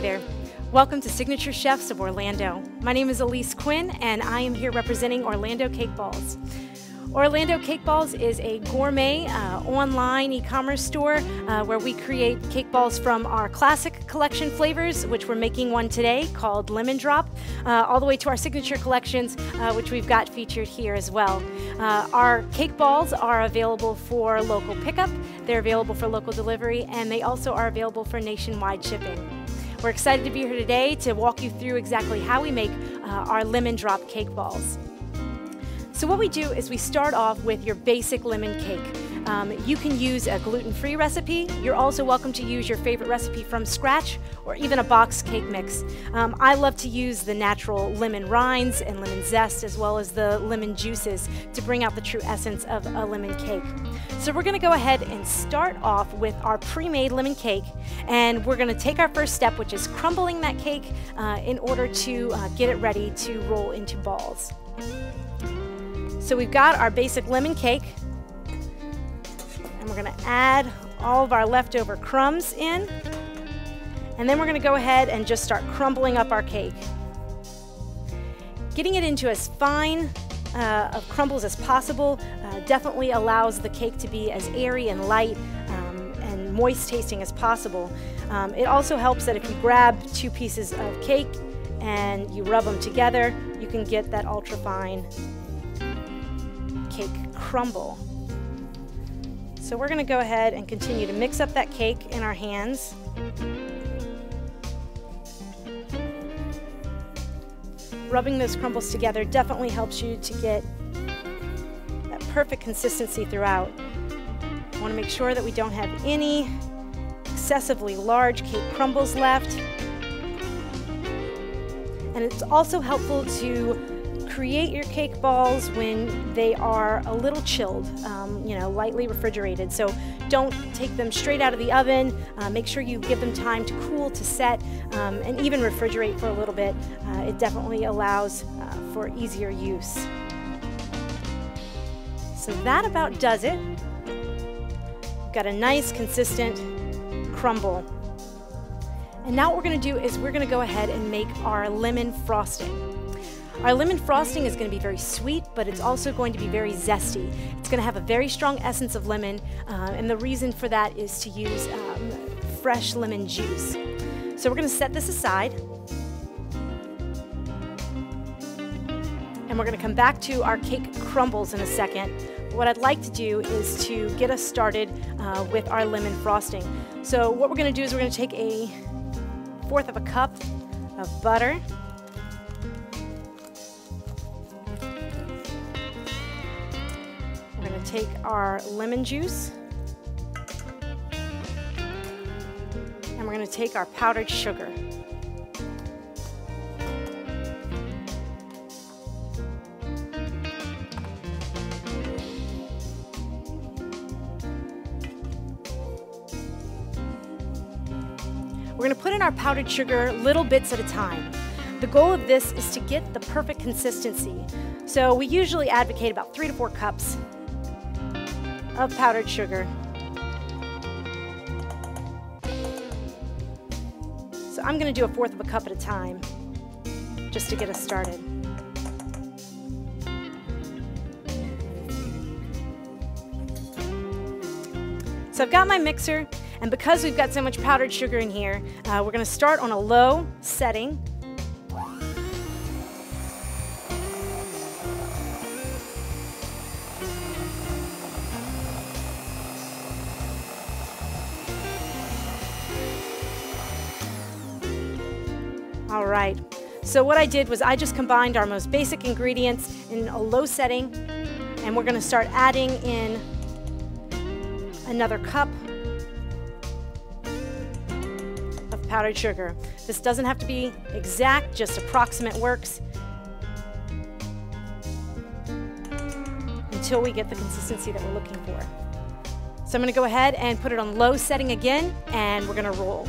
there. Welcome to Signature Chefs of Orlando. My name is Elise Quinn, and I am here representing Orlando Cake Balls. Orlando Cake Balls is a gourmet online e-commerce store where we create cake balls from our classic collection flavors, which we're making one today called Lemon Drop, all the way to our signature collections, which we've got featured here as well. Our cake balls are available for local pickup, they're available for local delivery, and they also are available for nationwide shipping. We're excited to be here today to walk you through exactly how we make our Lemon Drop cake balls. So what we do is we start off with your basic lemon cake. You can use a gluten-free recipe. You're also welcome to use your favorite recipe from scratch or even a boxed cake mix. I love to use the natural lemon rinds and lemon zest as well as the lemon juices to bring out the true essence of a lemon cake. So we're going to go ahead and start off with our pre-made lemon cake, and we're going to take our first step, which is crumbling that cake in order to get it ready to roll into balls. So we've got our basic lemon cake, and we're going to add all of our leftover crumbs in, and then we're going to go ahead and just start crumbling up our cake. Getting it into as fine of crumbles as possible definitely allows the cake to be as airy and light and moist tasting as possible. It also helps that if you grab two pieces of cake and you rub them together, you can get that ultra fine cake crumble. So we're going to go ahead and continue to mix up that cake in our hands. Rubbing those crumbles together definitely helps you to get that perfect consistency throughout. I want to make sure that we don't have any excessively large cake crumbles left. And it's also helpful to create your cake balls when they are a little chilled, lightly refrigerated. So don't take them straight out of the oven. Make sure you give them time to cool, to set, and even refrigerate for a little bit. It definitely allows for easier use. So that about does it. We've got a nice, consistent crumble. And now what we're going to do is we're going to go ahead and make our lemon frosting. Our lemon frosting is going to be very sweet, but it's also going to be very zesty. It's going to have a very strong essence of lemon, and the reason for that is to use fresh lemon juice. So we're going to set this aside, and we're going to come back to our cake crumbles in a second. What I'd like to do is to get us started with our lemon frosting. So what we're going to do is we're going to take a 1/4 of a cup of butter. We're going to take our lemon juice, and we're going to take our powdered sugar. We're going to put in our powdered sugar little bits at a time. The goal of this is to get the perfect consistency. So we usually advocate about 3 to 4 cups of powdered sugar. So I'm going to do a 1/4 of a cup at a time just to get us started. So I've got my mixer, and because we've got so much powdered sugar in here, we're going to start on a low setting. All right, so what I did was I just combined our most basic ingredients in a low setting, and we're going to start adding in another cup of powdered sugar. This doesn't have to be exact, just approximate works until we get the consistency that we're looking for. So I'm going to go ahead and put it on low setting again, and we're going to roll.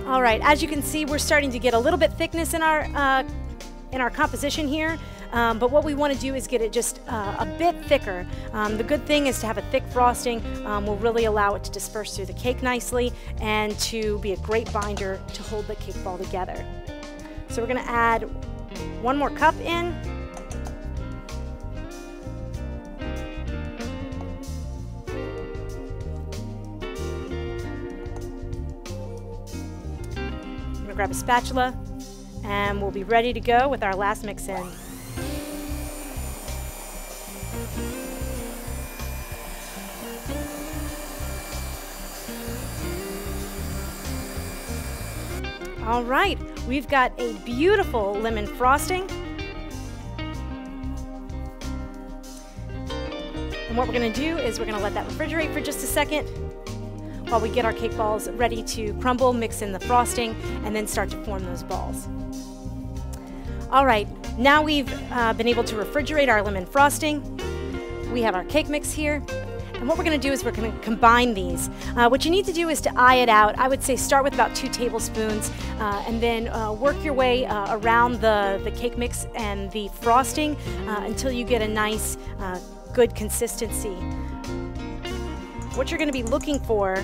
All right, as you can see, we're starting to get a little bit thickness in our composition here. but what we want to do is get it just a bit thicker. The good thing is to have a thick frosting will really allow it to disperse through the cake nicely and to be a great binder to hold the cake ball together. So we're going to add 1 more cup in. I'm going to grab a spatula and we'll be ready to go with our last mix in. All right, we've got a beautiful lemon frosting. And what we're going to do is we're going to let that refrigerate for just a second while we get our cake balls ready to crumble, mix in the frosting, and then start to form those balls. All right, now we've been able to refrigerate our lemon frosting. We have our cake mix here. And what we're going to do is we're going to combine these. What you need to do is to eye it out. I would say start with about 2 tablespoons and then work your way around the cake mix and the frosting until you get a nice, good consistency. What you're going to be looking for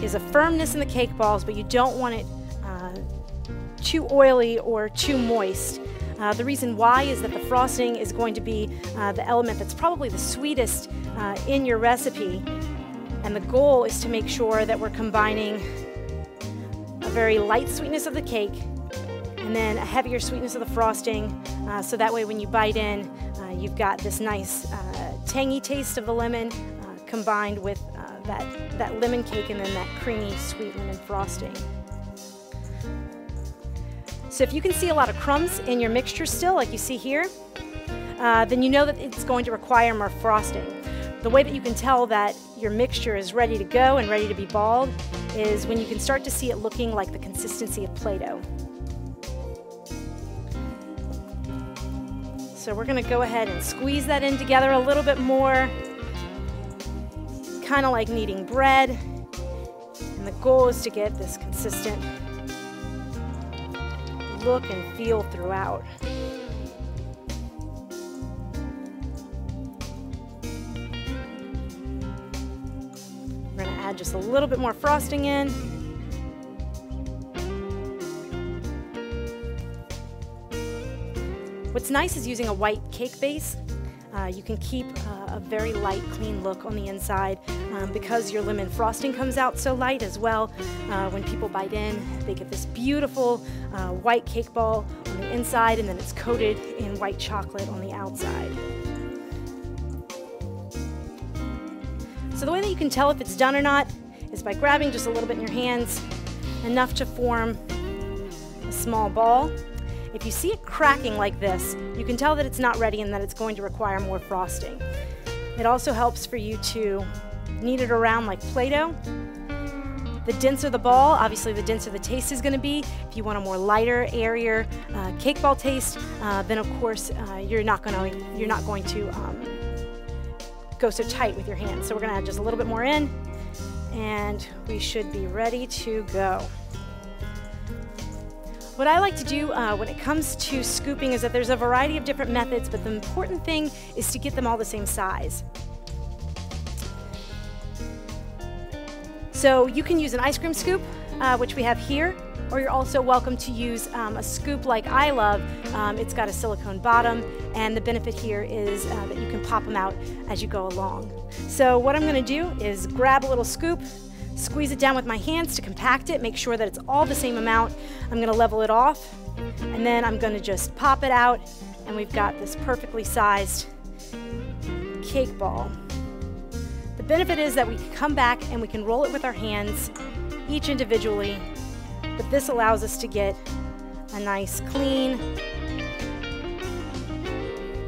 is a firmness in the cake balls, but you don't want it too oily or too moist. The reason why is that the frosting is going to be the element that's probably the sweetest in your recipe, and the goal is to make sure that we're combining a very light sweetness of the cake and then a heavier sweetness of the frosting, so that way when you bite in, you've got this nice tangy taste of the lemon combined with that lemon cake and then that creamy sweet lemon frosting. So if you can see a lot of crumbs in your mixture still, like you see here, then you know that it's going to require more frosting. The way that you can tell that your mixture is ready to go and ready to be balled is when you can start to see it looking like the consistency of Play-Doh. So we're going to go ahead and squeeze that in together a little bit more, kind of like kneading bread. And the goal is to get this consistent look and feel throughout. We're going to add just a little bit more frosting in. What's nice is using a white cake base. You can keep a very light, clean look on the inside because your lemon frosting comes out so light as well. When people bite in, they get this beautiful white cake ball on the inside, and then it's coated in white chocolate on the outside. So the way that you can tell if it's done or not is by grabbing just a little bit in your hands, enough to form a small ball. If you see it cracking like this, you can tell that it's not ready and that it's going to require more frosting. It also helps for you to knead it around like Play-Doh. The denser the ball, obviously the denser the taste is going to be. If you want a more lighter, airier cake ball taste, then of course you're not going to go so tight with your hands. So we're going to add just a little bit more in, and we should be ready to go. What I like to do when it comes to scooping is that there's a variety of different methods, but the important thing is to get them all the same size. So you can use an ice cream scoop, which we have here, or you're also welcome to use a scoop like I love. It's got a silicone bottom, and the benefit here is that you can pop them out as you go along. So what I'm going to do is grab a little scoop, squeeze it down with my hands to compact it, make sure that it's all the same amount. I'm going to level it off, and then I'm going to just pop it out, and we've got this perfectly sized cake ball. The benefit is that we can come back and we can roll it with our hands, each individually, but this allows us to get a nice, clean,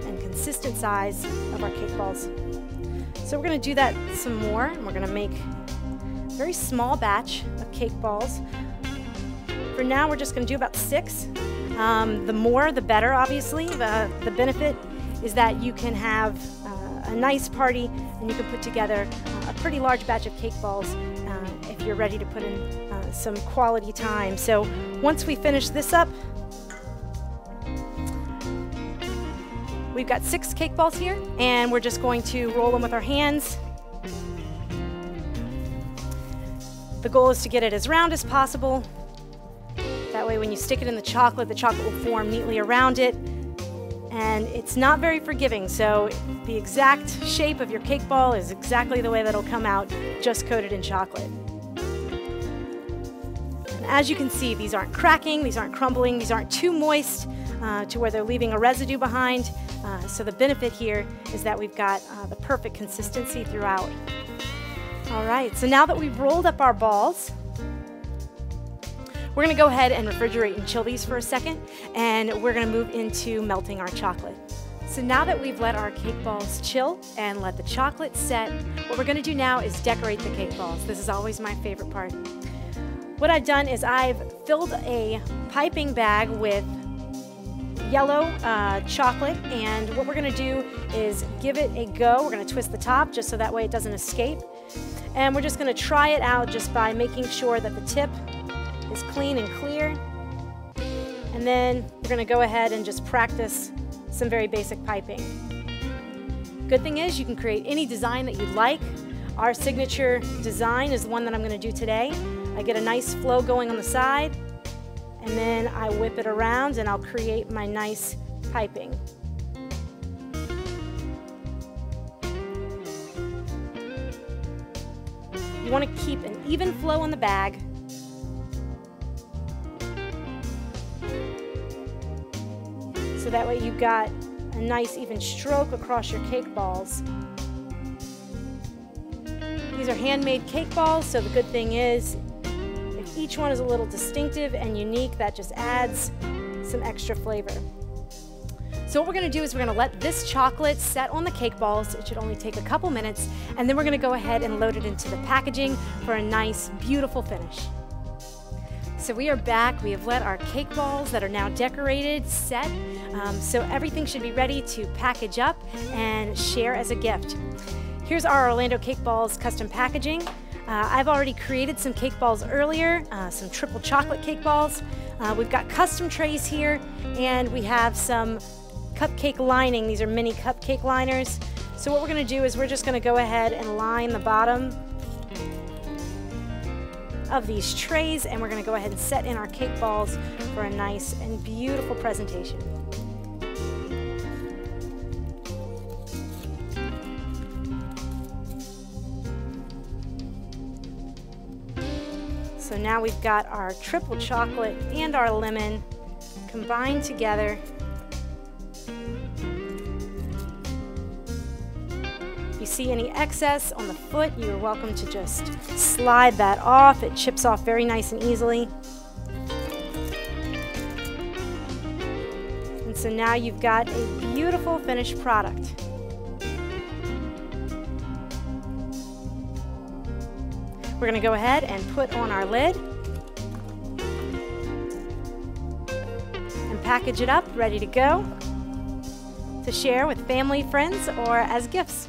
and consistent size of our cake balls. So we're going to do that some more, and we're going to make a very small batch of cake balls. For now, we're just going to do about 6. The more, the better, obviously. The benefit is that you can have a nice party, and you can put together a pretty large batch of cake balls if you're ready to put in some quality time. So once we finish this up, We've got 6 cake balls here, and we're just going to roll them with our hands. The goal is to get it as round as possible. That way when you stick it in the chocolate will form neatly around it. And it's not very forgiving, so the exact shape of your cake ball is exactly the way that'll come out, just coated in chocolate. And as you can see, these aren't cracking, these aren't crumbling, these aren't too moist to where they're leaving a residue behind. So the benefit here is that we've got the perfect consistency throughout. All right, so now that we've rolled up our balls, we're going to go ahead and refrigerate and chill these for a second, and we're going to move into melting our chocolate. So now that we've let our cake balls chill and let the chocolate set, what we're going to do now is decorate the cake balls. This is always my favorite part. What I've done is I've filled a piping bag with yellow chocolate, and what we're going to do is give it a go. We're going to twist the top just so that way it doesn't escape, and we're just going to try it out just by making sure that the tip is clean and clear. And then we're going to go ahead and just practice some very basic piping. Good thing is you can create any design that you'd like. Our signature design is the one that I'm going to do today. I get a nice flow going on the side, and then I whip it around and I'll create my nice piping. You want to keep an even flow on the bag. So that way you've got a nice even stroke across your cake balls. These are handmade cake balls, so the good thing is if each one is a little distinctive and unique, that just adds some extra flavor. So what we're going to do is we're going to let this chocolate set on the cake balls. It should only take a couple minutes, and then we're going to go ahead and load it into the packaging for a nice, beautiful finish. So we are back. We have let our cake balls that are now decorated set, so everything should be ready to package up and share as a gift. Here's our Orlando Cake Balls custom packaging. I've already created some cake balls earlier, some triple chocolate cake balls. We've got custom trays here, and we have some cupcake lining. These are mini cupcake liners. So what we're going to do is we're just going to go ahead and line the bottom of these trays, and we're going to go ahead and set in our cake balls for a nice and beautiful presentation. So now we've got our triple chocolate and our lemon combined together. If you see any excess on the foot, you're welcome to just slide that off. It chips off very nice and easily. And so now you've got a beautiful finished product. We're going to go ahead and put on our lid and package it up, ready to go to share with family, friends, or as gifts.